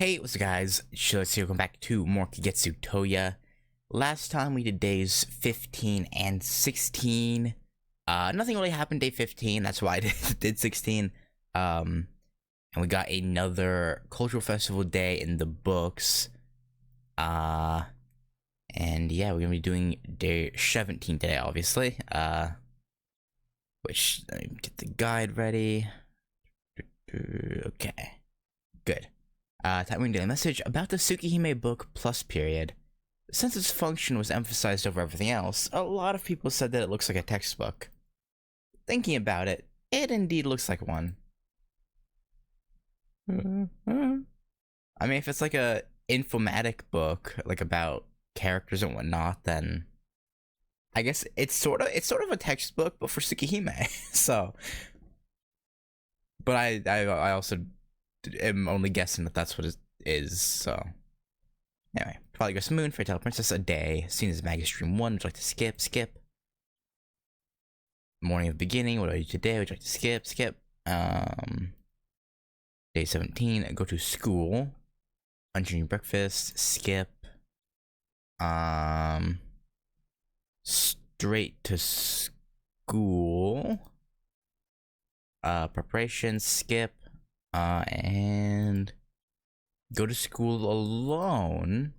Hey, what's up guys? Let's see, welcome back to more Kagetsu Tohya. Last time we did days 15 and 16. Nothing really happened day 15, that's why I did 16. And we got another cultural festival day in the books. And yeah, we're gonna be doing day 17 today, obviously. Which, let me get the guide ready. Okay, good. Typing daily message about the Tsukihime book plus period. Since its function was emphasized over everything else, a lot of people said that it looks like a textbook. Thinking about it, it indeed looks like one. I mean, if it's like a informatic book, like about characters and whatnot, then I guess it's sort of a textbook, but for Tsukihime. So, but I also am only guessing that that's what it is, so. Anyway, Polygus Moon, Fairy Tale Princess, a day. Seen as Mega Stream 1, would you like to skip? Morning of Beginning, what do I do today? Would you like to skip? Day 17, go to school. Luncheon breakfast, skip. Straight to school. Preparation, skip. And go to school alone.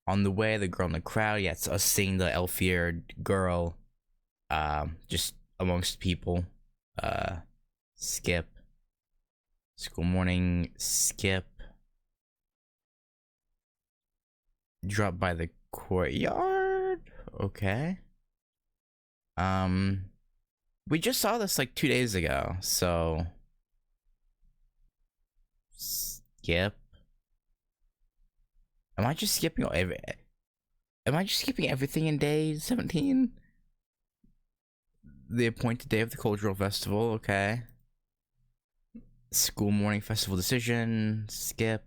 On the way, the girl in the crowd. Yeah, it's us seeing the elf-eared girl. Just amongst people. Skip. School morning, skip. Drop by the courtyard. Okay. We just saw this like 2 days ago, so skip. Am I just skipping everything in day 17? The appointed day of the cultural festival, okay. School morning festival decision, skip.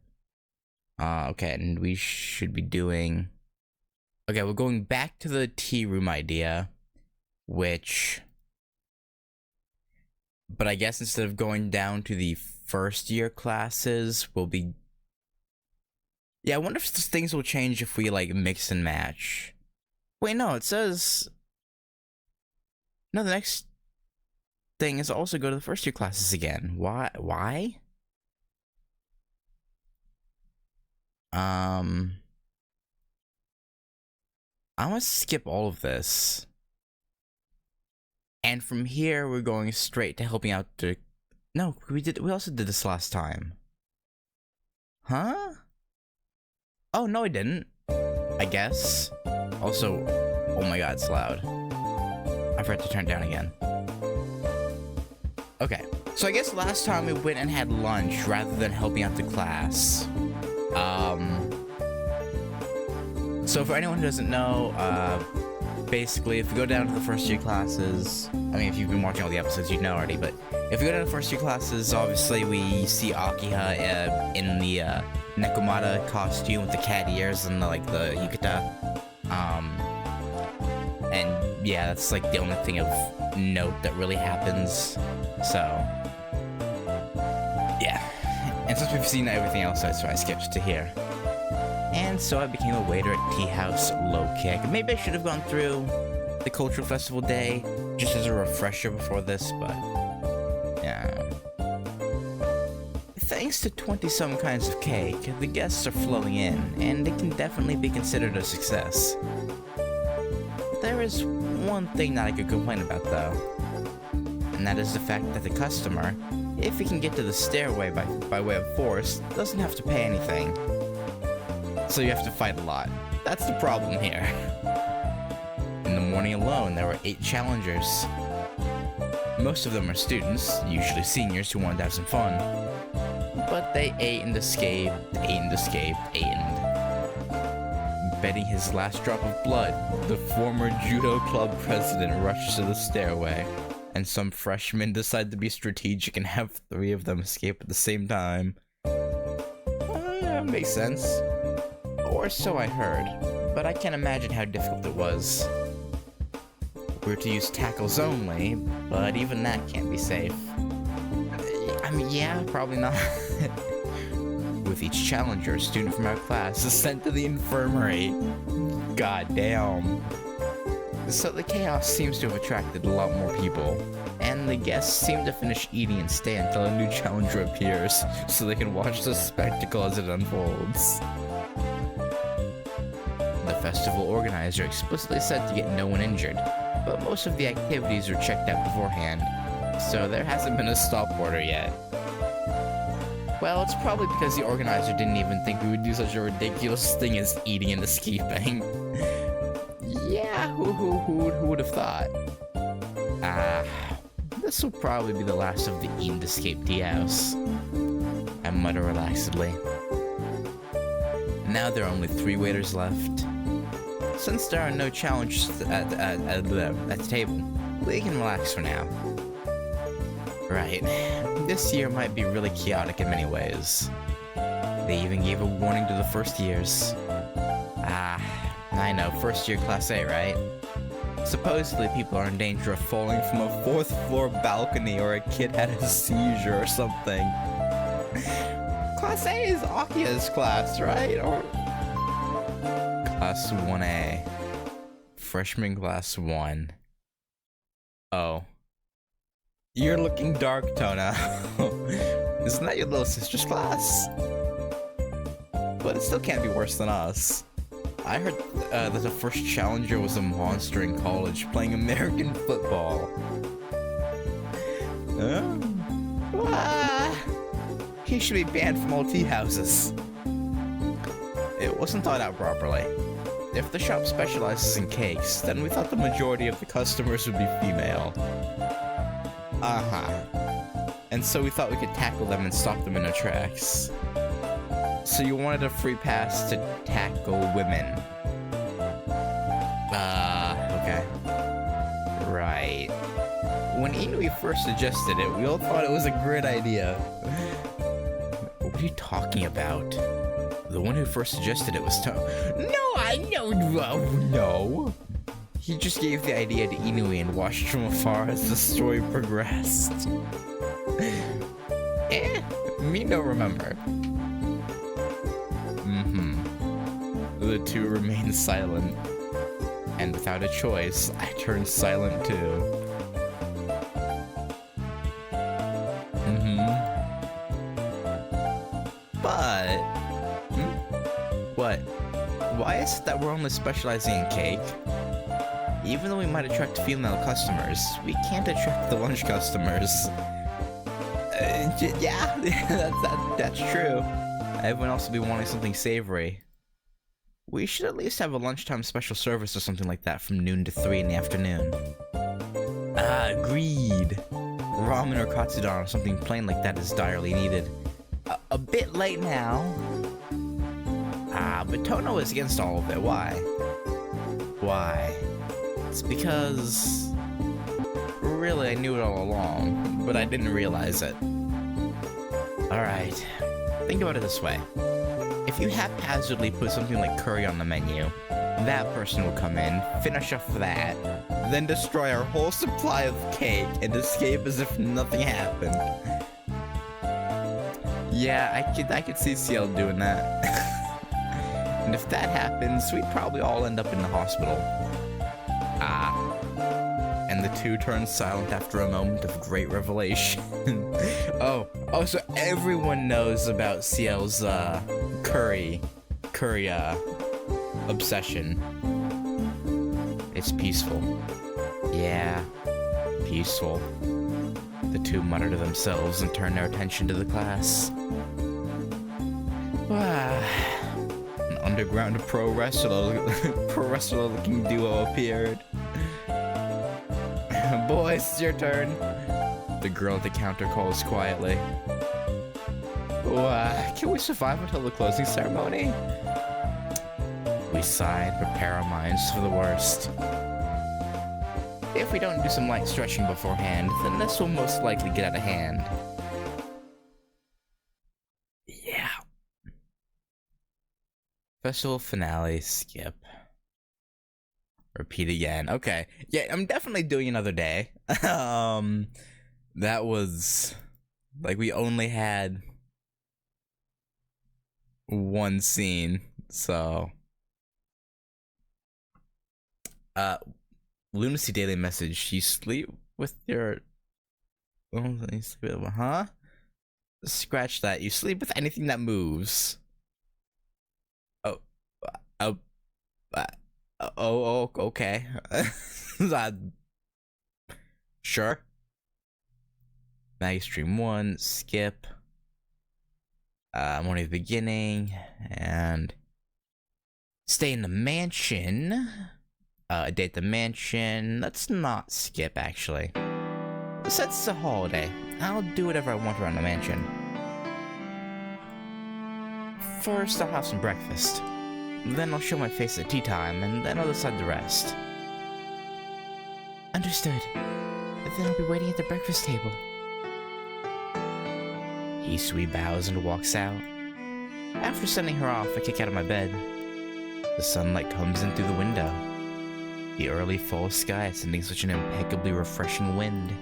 Okay, and we should be doing. Okay, we're going back to the tea room idea, which. But I guess instead of going down to the first year classes, we'll be. Yeah, I wonder if things will change if we like mix and match. Wait, no, it says. No, the next thing is also go to the first year classes again. Why? I'm gonna skip all of this. And from here, we're going straight to helping out the. No, we also did this last time. Huh? Oh, no, I didn't. I guess. Also, oh my god, it's loud. I forgot to turn it down again. Okay, so I guess last time we went and had lunch rather than helping out the class. So for anyone who doesn't know, basically, if you go down to the first year classes, I mean, if you've been watching all the episodes, you'd know already, but if you go down to the first year classes, obviously we see Akiha in the Nekomata costume with the cat ears and the yukata. And yeah, that's like the only thing of note that really happens. So yeah, and since we've seen everything else, so I skipped to here. And so I became a waiter at Tea House Low Kick. Maybe I should have gone through the cultural festival day just as a refresher before this, but yeah. Thanks to 20-some kinds of cake, the guests are flowing in, and it can definitely be considered a success. There is one thing that I could complain about though, and that is the fact that the customer, if he can get to the stairway by way of force, doesn't have to pay anything. So you have to fight a lot. That's the problem here. In the morning alone, there were 8 challengers. Most of them are students, usually seniors who wanted to have some fun. But they ate and escaped. Betting his last drop of blood, the former judo club president rushed to the stairway, and some freshmen decide to be strategic and have 3 of them escape at the same time. Yeah, makes sense. Or so I heard, but I can't imagine how difficult it was. We're to use tackles only, but even that can't be safe. I mean, yeah, probably not. With With each challenger, a student from our class is sent to the infirmary. God damn. So the chaos seems to have attracted a lot more people, and the guests seem to finish eating and stay until a new challenger appears, so they can watch the spectacle as it unfolds. The festival organizer explicitly said to get no one injured, but most of the activities were checked out beforehand, so there hasn't been a stop order yet. Well, it's probably because the organizer didn't even think we would do such a ridiculous thing as eating and escaping. Yeah, who would have thought? This will probably be the last of the eat and escape tea house. I mutter relaxedly. Now there are only 3 waiters left. Since there are no challenges at the table, we can relax for now. Right, this year might be really chaotic in many ways. They even gave a warning to the first years. I know, first year Class A, right? Supposedly people are in danger of falling from a 4th floor balcony, or a kid had a seizure or something. Class A is Akia's class, right? Or Class 1A. Freshman Class 1. Oh. You're looking dark, Tona. Isn't that your little sister's class? But it still can't be worse than us. I heard that the first challenger was a monster in college playing American football. He should be banned from all tea houses. It wasn't thought out properly. If the shop specializes in cakes, then we thought the majority of the customers would be female. And so we thought we could tackle them and stop them in their tracks. So you wanted a free pass to tackle women. Okay. Right. When Inui first suggested it, we all thought it was a great idea. What are you talking about? The one who first suggested it was No! He just gave the idea to Inui and watched from afar as the story progressed. Me no remember. The two remained silent, and without a choice, I turned silent too. But... What? Why is it that we're only specializing in cake? Even though we might attract female customers, we can't attract the lunch customers. Yeah, that's true. Everyone else will be wanting something savory. We should at least have a lunchtime special service or something like that from noon to 3 in the afternoon. Agreed. Ramen or katsudon or something plain like that is direly needed. A bit late now. But Tono is against all of it. Why? Why? It's because... Really, I knew it all along, but I didn't realize it. Alright. Think about it this way. If you haphazardly put something like curry on the menu, that person will come in, finish off that, then destroy our whole supply of cake and escape as if nothing happened. Yeah, I could see CL doing that. And if that happens, we'd probably all end up in the hospital. And the two turned silent after a moment of great revelation. Oh, so everyone knows about CL's, curry obsession. It's peaceful. Yeah, peaceful. The two mutter to themselves and turn their attention to the class. An underground pro wrestler looking duo appeared. Boys, it's your turn. The girl at the counter calls quietly. Can we survive until the closing ceremony? We sigh and prepare our minds for the worst. If we don't do some light stretching beforehand, then this will most likely get out of hand. Yeah. Festival finale, skip. Repeat again. Okay. Yeah, I'm definitely doing another day. That was... Like, we only had... one scene. So, Lunacy Daily Message. You sleep with your... Huh? Scratch that. You sleep with anything that moves. Oh, oh, okay. Sure. Maggie Stream 1, skip. Morning at the beginning, and stay in the mansion. Date the mansion. Let's not skip, actually. Since it's a holiday, I'll do whatever I want around the mansion. First, I'll have some breakfast. Then I'll show my face at tea time, and then I'll decide the rest. Understood. Then I'll be waiting at the breakfast table. Hisui bows and walks out. After sending her off, I kick out of my bed. The sunlight comes in through the window. The early fall sky sending such an impeccably refreshing wind.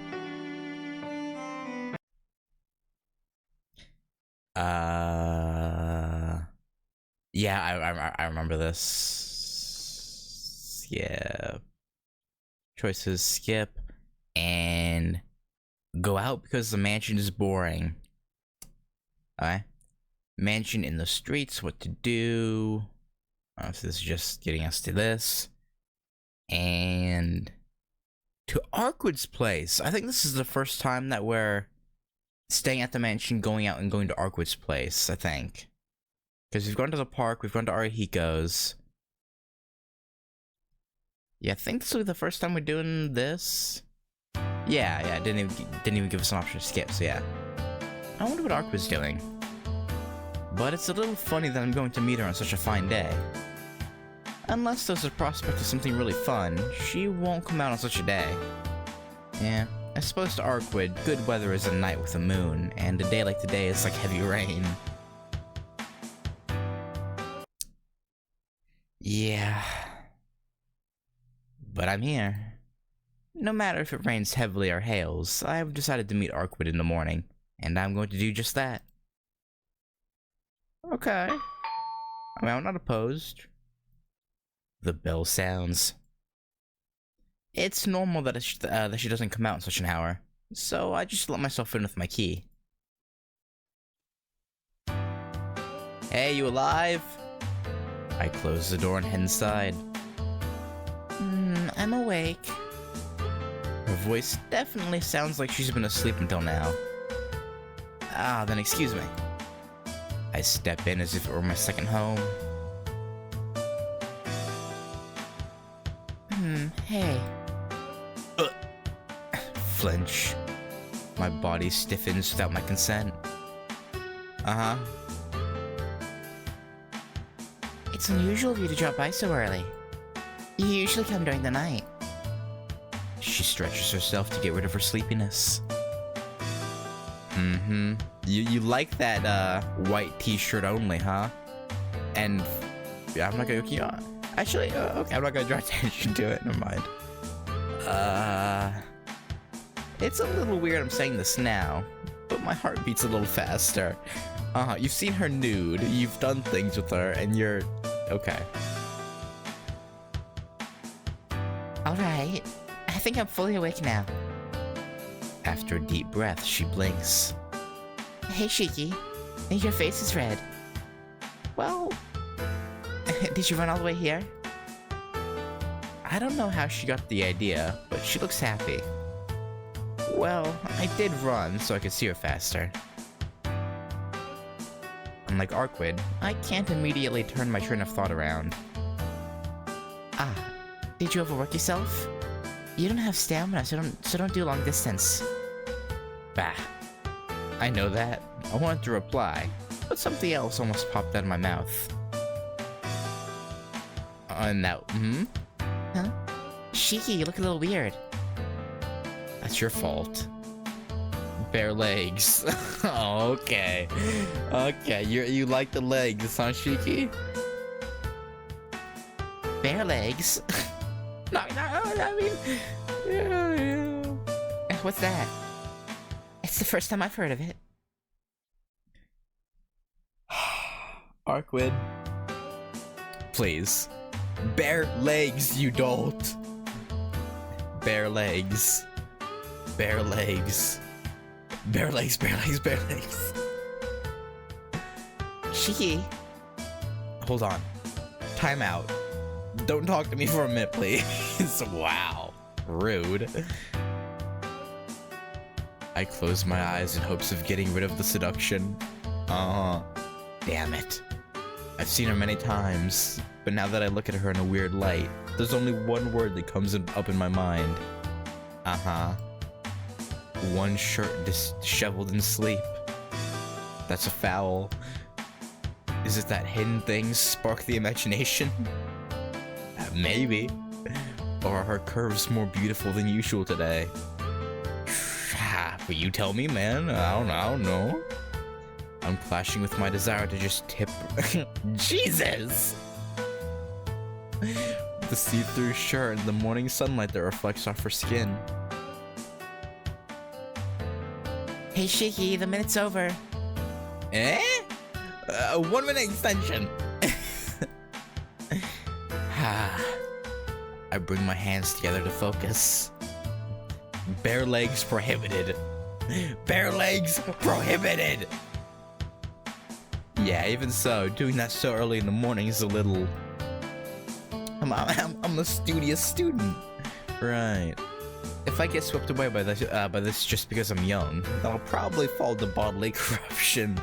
Yeah, I remember this. Skip. Choices, skip. And go out because the mansion is boring. Alright. Mansion in the streets, what to do. So this is just getting us to this. And to Arkwood's place. I think this is the first time that we're staying at the mansion, going out and going to Arkwood's place, I think. Because we've gone to the park, we've gone to Arihiko's. Yeah, I think this will be the first time we're doing this. Yeah, didn't even give us an option to skip, so yeah. I wonder what Arkwood's doing. But it's a little funny that I'm going to meet her on such a fine day. Unless there's a prospect of something really fun, she won't come out on such a day. Yeah, I suppose to Arkwood, good weather is a night with a moon, and a day like today is like heavy rain. Yeah. But I'm here. No matter if it rains heavily or hails, I've decided to meet Arkwood in the morning, and I'm going to do just that. Okay. I mean, I'm not opposed. The bell sounds. It's normal that she doesn't come out in such an hour, so I just let myself in with my key. Hey, you alive? I close the door and head inside. I'm awake. Her voice definitely sounds like she's been asleep until now. Ah, then excuse me. I step in as if it were my second home. Hey. Flinch. My body stiffens without my consent. Uh-huh. It's unusual of you to drop by so early. You usually come during the night. She stretches herself to get rid of her sleepiness. You like that white t-shirt only, huh? And yeah, I'm not gonna keep on. Actually, okay, I'm not gonna draw attention to it. Never mind. It's a little weird I'm saying this now, but my heart beats a little faster. You've seen her nude, you've done things with her, and you're okay. Alright, I think I'm fully awake now. After a deep breath, she blinks. Hey, Shiki. Your face is red. Well, did you run all the way here? I don't know how she got the idea, but she looks happy. Well, I did run so I could see her faster. Unlike Arkwood, I can't immediately turn my train of thought around. Ah, did you overwork yourself? You don't have stamina, so don't do long distance. Bah. I know that. I wanted to reply, but something else almost popped out of my mouth. Now, Huh? Shiki, you look a little weird. That's your fault. Bare legs. Oh, okay. Okay, you like the legs, huh, Shiki? Bare legs? No, I mean... Yeah. What's that? It's the first time I've heard of it. Arquid. Please. Bare legs, you dolt. Bare legs. Bare legs. Bare legs, bare legs, bare legs. Shiki. Hold on. Time out. Don't talk to me for a minute, please. Wow. Rude. I close my eyes in hopes of getting rid of the seduction. Damn it. I've seen her many times, but now that I look at her in a weird light, there's only one word that comes up in my mind. One shirt disheveled in sleep. That's a foul. Is it that hidden things spark the imagination? Maybe. Or are her curves more beautiful than usual today? But you tell me, man. I don't know. I'm clashing with my desire to just tip. Jesus! The see-through shirt and the morning sunlight that reflects off her skin. Hey, Shiki, the minute's over. Eh? 1 minute extension. I bring my hands together to focus. Bare legs prohibited. Bare legs prohibited! Yeah, even so, doing that so early in the morning is a little... I'm a studious student. Right. If I get swept away by this just because I'm young, then I'll probably fall to bodily corruption.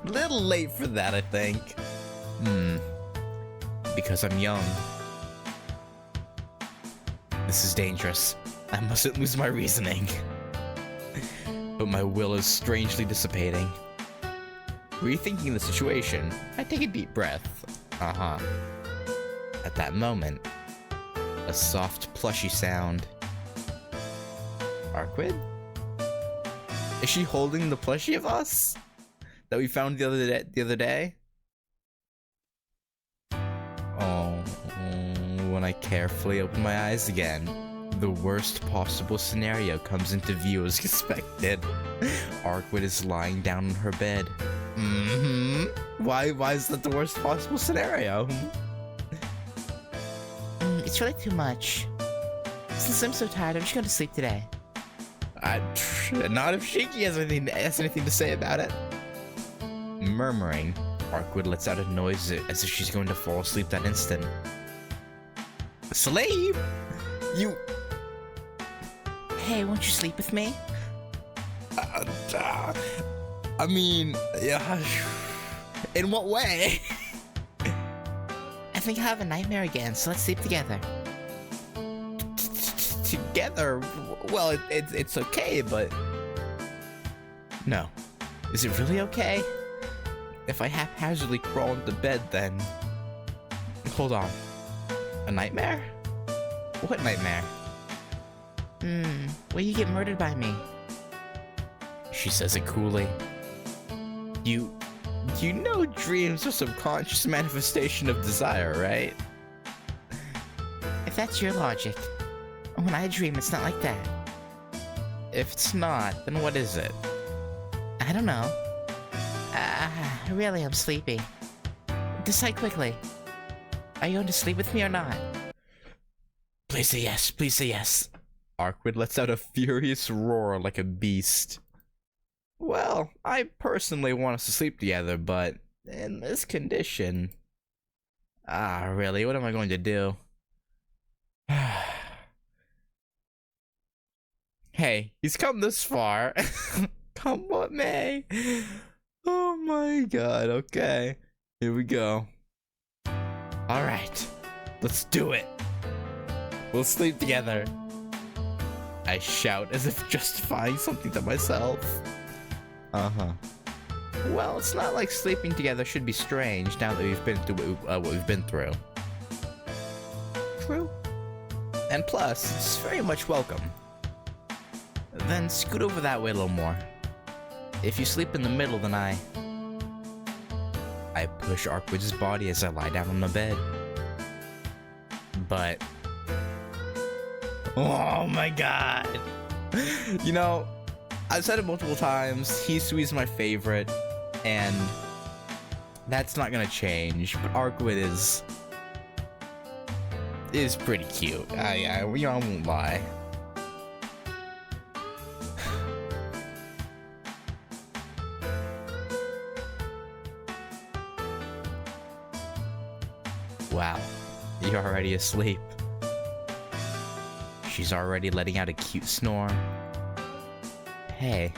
Little late for that, I think. Because I'm young. This is dangerous. I mustn't lose my reasoning. But my will is strangely dissipating. Rethinking the situation, I take a deep breath. At that moment, a soft, plushy sound. Arquid? Is she holding the plushie of us that we found the other day? Oh, when I carefully open my eyes again, the worst possible scenario comes into view as expected. Arquid is lying down on her bed. Why is that the worst possible scenario? It's really too much. Since I'm so tired, I'm just going to sleep today. Not if Shiki has anything to say about it. Murmuring, Arquid lets out a noise as if she's going to fall asleep that instant. Slave? You... Hey, won't you sleep with me? I mean, yeah. In what way? I think I have a nightmare again, so let's sleep together. Together? Well, it's okay, but... No. Is it really okay? If I haphazardly crawl into bed, then... Hold on. A nightmare? What nightmare? Will you get murdered by me? She says it coolly. You know dreams are subconscious manifestation of desire, right? If that's your logic, when I dream, it's not like that. If it's not, then what is it? I don't know. Really, I'm sleepy. Decide quickly. Are you going to sleep with me or not? Please say yes, please say yes. Arquid lets out a furious roar like a beast. Well, I personally want us to sleep together, but in this condition... really, what am I going to do? Hey, he's come this far. Come what may. Oh my god, okay. Here we go. Alright, let's do it. We'll sleep together. I shout as if justifying something to myself. Well, it's not like sleeping together should be strange now that we've been through what we've been through. True. And plus, it's very much welcome. Then scoot over that way a little more. If you sleep in the middle, then I push Arquid's body as I lie down on the bed. But... Oh my god! You know, I've said it multiple times, Hisui is my favorite, and That's not gonna change, but Arkwid is pretty cute. I won't lie. Wow, you're already asleep. She's already letting out a cute snore. Hey,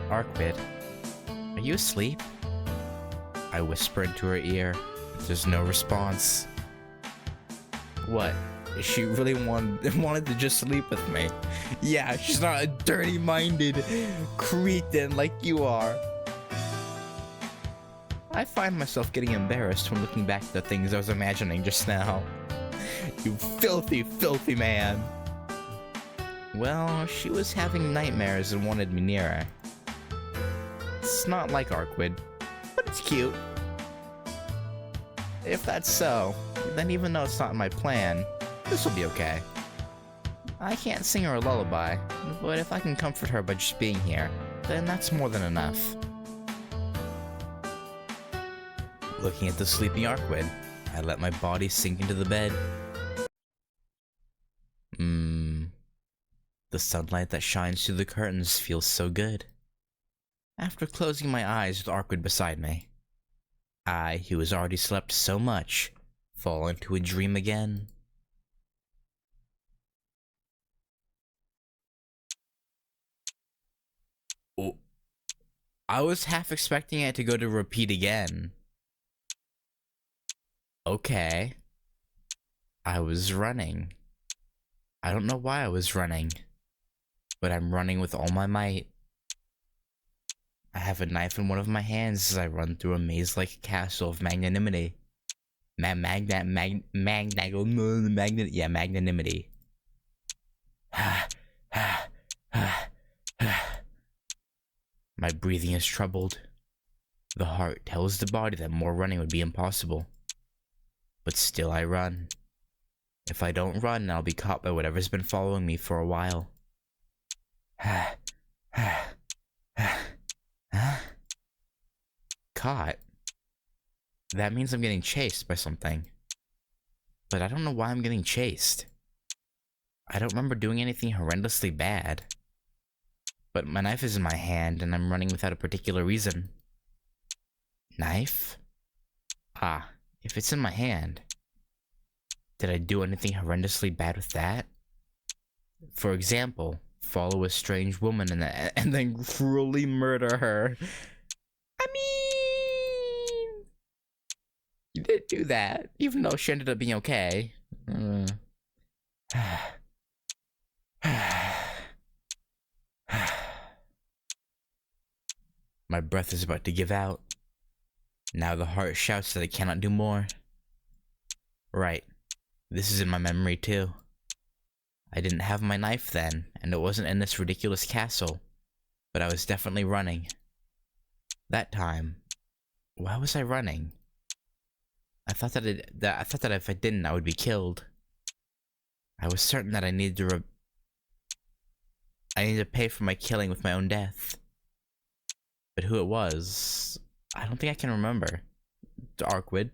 Arkwid, are you asleep? I whisper into her ear. There's no response. What? She really wanted to just sleep with me. Yeah, she's not a dirty-minded cretin like you are. I find myself getting embarrassed when looking back at the things I was imagining just now. You filthy, filthy man. Well, she was having nightmares and wanted me near her. It's not like Arkwid, but it's cute. If that's so, then even though it's not my plan, this will be okay. I can't sing her a lullaby, but if I can comfort her by just being here, then that's more than enough. Looking at the sleeping Arkwid, I let my body sink into the bed. The sunlight that shines through the curtains feels so good. After closing my eyes with Arkwid beside me, I, who has already slept so much, fall into a dream again. Oh, I was half expecting it to go to repeat again. Okay. I was running. I don't know why I was running, but I'm running with all my might. I have a knife in one of my hands as I run through a maze-like castle of magnanimity. Magnanimity. My breathing is troubled. The heart tells the body that more running would be impossible. But still I run. If I don't run, I'll be caught by whatever's been following me for a while. Caught? That means I'm getting chased by something. But I don't know why I'm getting chased. I don't remember doing anything horrendously bad. But my knife is in my hand, and I'm running without a particular reason. Knife? Ah, if it's in my hand. Did I do anything horrendously bad with that? For example, follow a strange woman and then cruelly murder her. I mean, you did do that, even though she ended up being okay. My breath is about to give out. Now the heart shouts that it cannot do more. Right. This is in my memory too. I didn't have my knife then, and it wasn't in this ridiculous castle, but I was definitely running. That time, why was I running? I thought that if I didn't, I would be killed. I was certain that I needed to pay for my killing with my own death. But who it was, I don't think I can remember. Arkwid.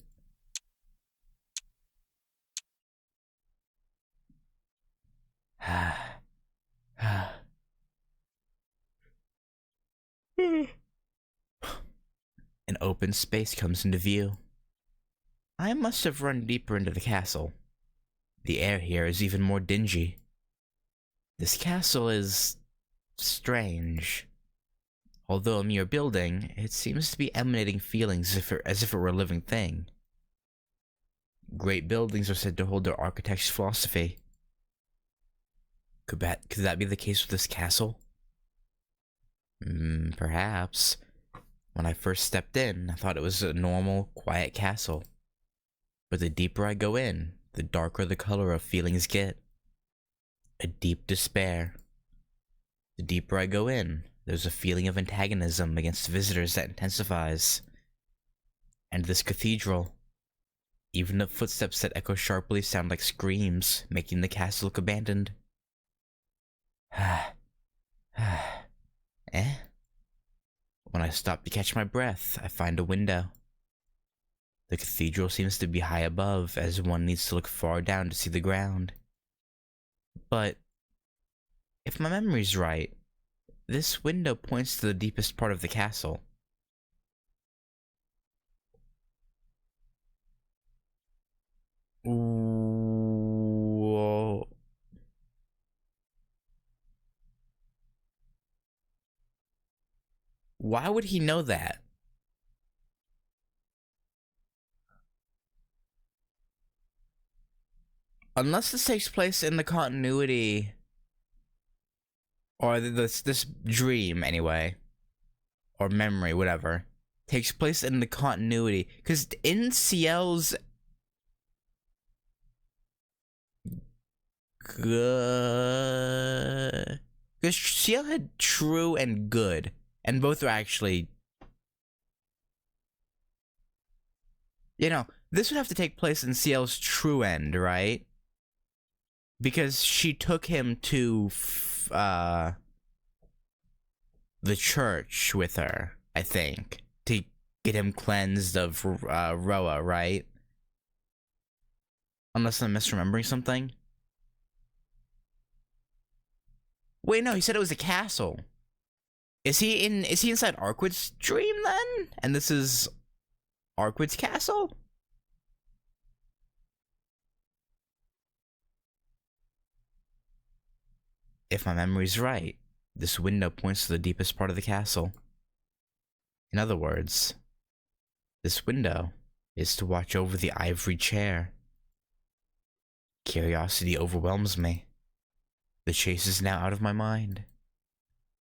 An open space comes into view. I must have run deeper into the castle. The air here is even more dingy. This castle is strange. Although a mere building, it seems to be emanating feelings as if it were a living thing. Great buildings are said to hold their architect's philosophy. Could that be the case with this castle? Perhaps. When I first stepped in, I thought it was a normal, quiet castle. But the deeper I go in, the darker the color of feelings get. A deep despair. The deeper I go in, there's a feeling of antagonism against visitors that intensifies. And this cathedral. Even the footsteps that echo sharply sound like screams, making the castle look abandoned. Eh? When I stop to catch my breath, I find a window. The cathedral seems to be high above, as one needs to look far down to see the ground. But if my memory's right, this window points to the deepest part of the castle. Whoa. Why would he know that? Unless this takes place in the continuity, or this dream anyway, or memory, whatever, takes place in the continuity. Because in Ciel's good, because Ciel had true and good, and both are actually, you know, this would have to take place in Ciel's true end, right? Because she took him to the church with her, I think, to get him cleansed of Roa, right? Unless I'm misremembering something. Wait, no, he said it was a castle. Is he inside Arquid's dream then? And this is Arquid's castle? If my memory's right, this window points to the deepest part of the castle. In other words, this window is to watch over the ivory chair. Curiosity overwhelms me. The chase is now out of my mind.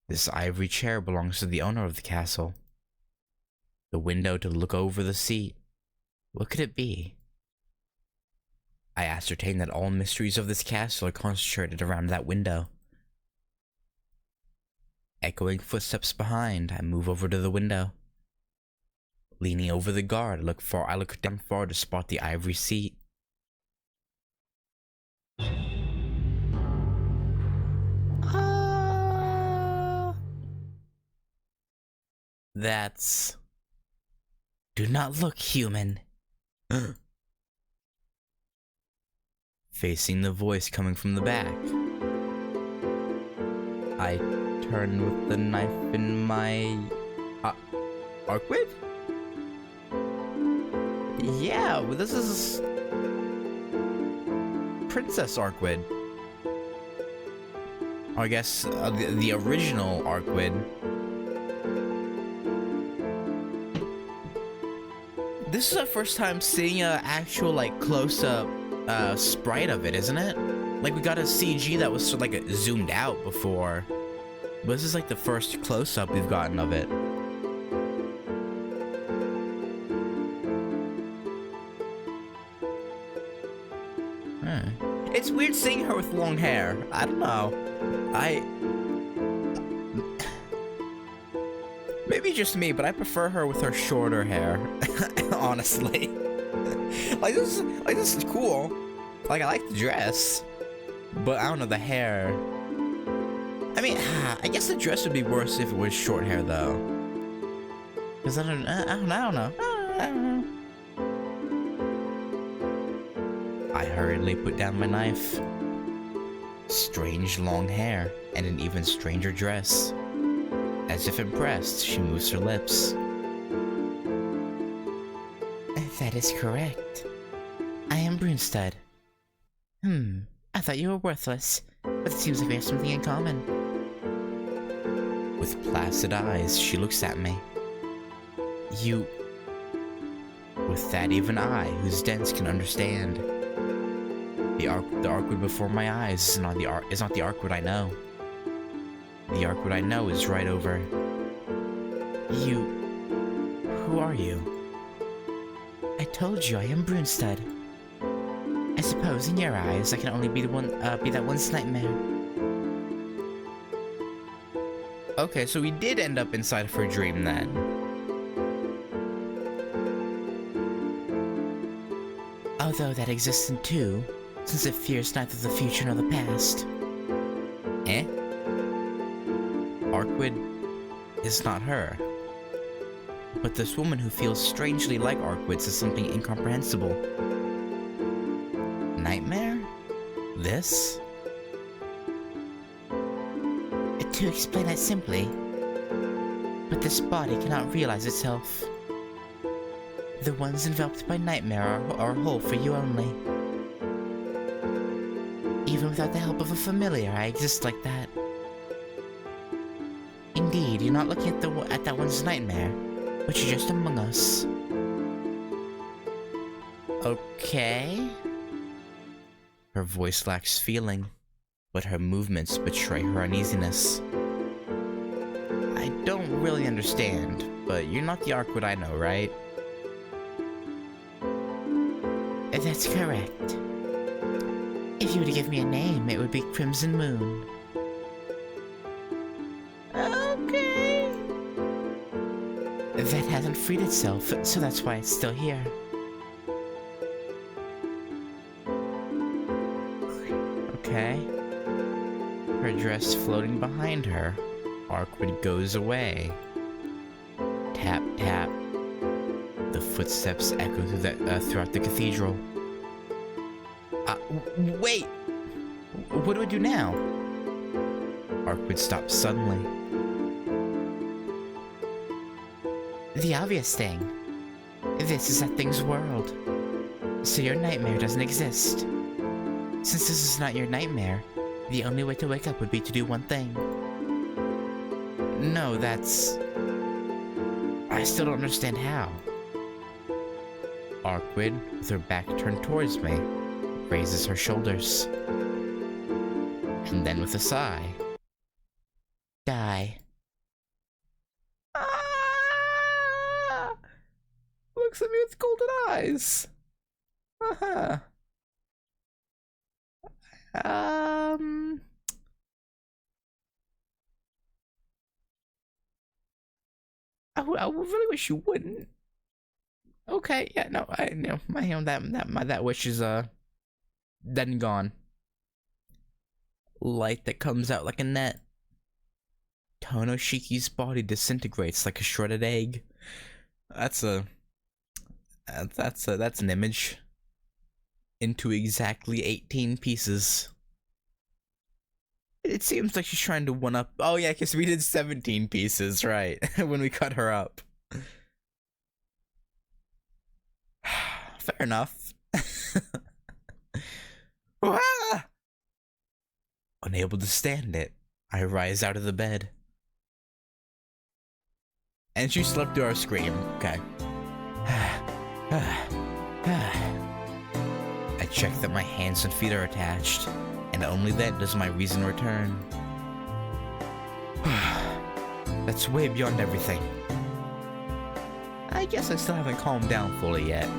This ivory chair belongs to the owner of the castle. The window to look over the seat. What could it be? I ascertain that all mysteries of this castle are concentrated around that window. Echoing footsteps behind, I move over to the window. Leaning over the guard, I look down far to spot the ivory seat. That's... Do not look human. Facing the voice coming from the back. I turn with the knife in my... Arquid? Yeah, well, this is... Princess Arquid. Or I guess the original Arquid. This is our first time seeing a actual, like, close-up sprite of it, isn't it? Like, we got a CG that was sort of, like, zoomed out before. But this is, like, the first close-up we've gotten of it. It's weird seeing her with long hair. I don't know. Maybe just me, but I prefer her with her shorter hair. Honestly. Like this is cool. Like, I like the dress. But I don't know, the hair. I mean, I guess the dress would be worse if it was short hair, though. Because I don't know. I hurriedly put down my knife. Strange long hair, and an even stranger dress. As if impressed, she moves her lips. That is correct. I am Brunstad. I thought you were worthless, but it seems like we have something in common. With placid eyes, she looks at me. You... With that even eye, whose dents can understand. The Arquid before my eyes is not the Arquid I know. The Arquid I know is right over... You... Who are you? I told you I am Brunstad. I suppose in your eyes I can only be that one's nightmare. Okay, so we did end up inside of her dream then. Although that exists in two, since it fears neither the future nor the past. Arquid is not her. But this woman who feels strangely like Arkwid says something incomprehensible. Nightmare? This? To explain it simply, but this body cannot realize itself. The ones enveloped by nightmare are whole for you only. Even without the help of a familiar, I exist like that. Indeed, you're not looking at that one's nightmare, but you're just among us. Okay. Her voice lacks feeling, but her movements betray her uneasiness. I don't really understand, but you're not the Arkwid I know, right? That's correct. If you were to give me a name, it would be Crimson Moon. Okay. That hasn't freed itself, so that's why it's still here. Okay. Her dress floating behind her, Arkwid goes away. Tap, tap. The footsteps echo throughout the cathedral. Wait! What do I do now? Arkwid stops suddenly. The obvious thing. This is that thing's world. So your nightmare doesn't exist. Since this is not your nightmare, the only way to wake up would be to do one thing. No, that's... I still don't understand how. Arkwid, with her back turned towards me, raises her shoulders. And then with a sigh, die. Ah! Looks at me with golden eyes. Uh-huh. I really wish you wouldn't. Okay, yeah, no, I know that wish is dead and gone. Light that comes out like a net. Tonoshiki's body disintegrates like a shredded egg. That's an image. Into exactly 18 pieces. It seems like she's trying to one up. Oh yeah, because we did 17 pieces, right? When we cut her up. Fair enough. Ah! Unable to stand it, I rise out of the bed. And she slept through our scream. Okay. I check that my hands and feet are attached, and only then does my reason return. That's way beyond everything. I guess I still haven't calmed down fully yet.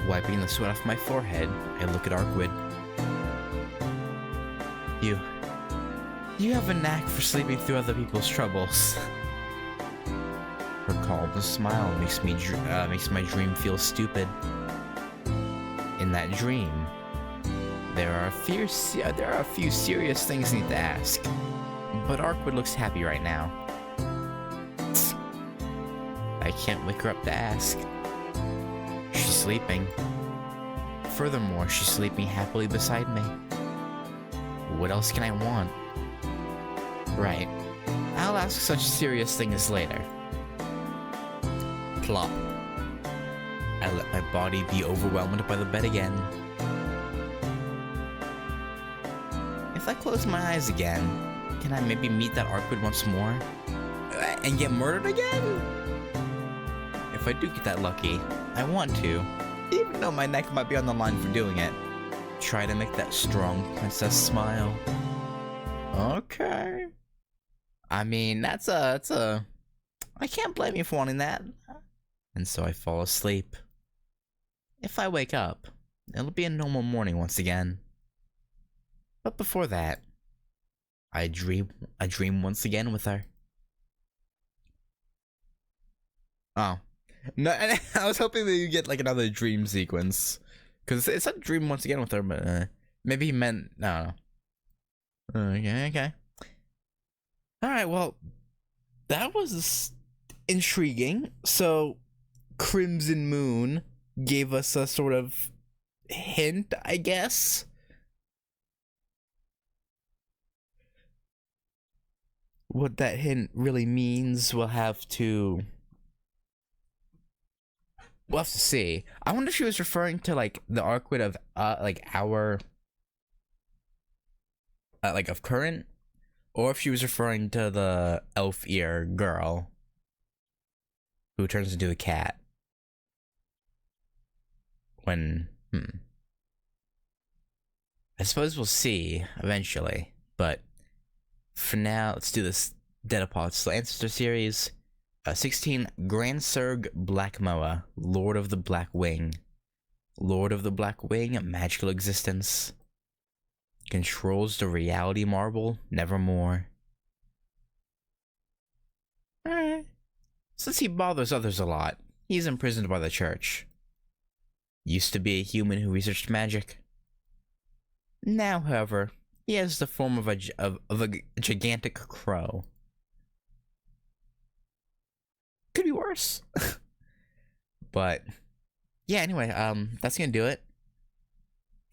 Wiping the sweat off my forehead, I look at Arkwid. You have a knack for sleeping through other people's troubles. Her calm smile makes my dream feel stupid. In that dream, there are a few serious things I need to ask, but Arkwid looks happy right now. I can't wake her up to ask. She's sleeping. Furthermore, she's sleeping happily beside me. What else can I want? Right. I'll ask such serious things later. Plop. I let my body be overwhelmed by the bed again. If I close my eyes again, can I maybe meet that Arkwid once more? And get murdered again? If I do get that lucky, I want to, even though my neck might be on the line for doing it, try to make that strong princess smile. Okay. I mean, I can't blame you for wanting that. And so I fall asleep. If I wake up, it'll be a normal morning once again. But before that, I dream once again with her. Oh. No, I was hoping that you get like another dream sequence. Because it's a dream once again with her, but maybe he meant, no. Okay. Alright, well, that was intriguing. So, Crimson Moon gave us a sort of hint, I guess. What that hint really means, we'll have to see. I wonder if she was referring to like the arc with of like our like of current, or if she was referring to the elf ear girl who turns into a cat when I suppose we'll see eventually, but for now let's do this Dead Apostles Ancestor series. 16 Grand Surg Black Moa, Lord of the Black Wing. Lord of the Black Wing, magical existence. Controls the reality marble, nevermore. Alright. Since he bothers others a lot, he's imprisoned by the church. Used to be a human who researched magic. Now, however, he has the form of a gigantic crow. Could be worse. But yeah, anyway, that's gonna do it.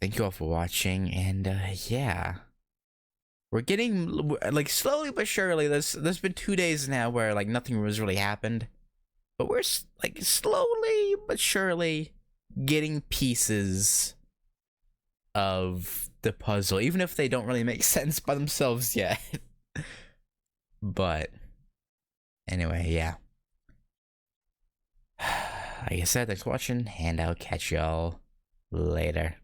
Thank you all for watching, and yeah, we're getting like slowly but surely. There's been 2 days now where like nothing was really happened, but we're like slowly but surely getting pieces of the puzzle, even if they don't really make sense by themselves yet. But anyway, yeah. Like I said, thanks for watching, and I'll catch y'all later.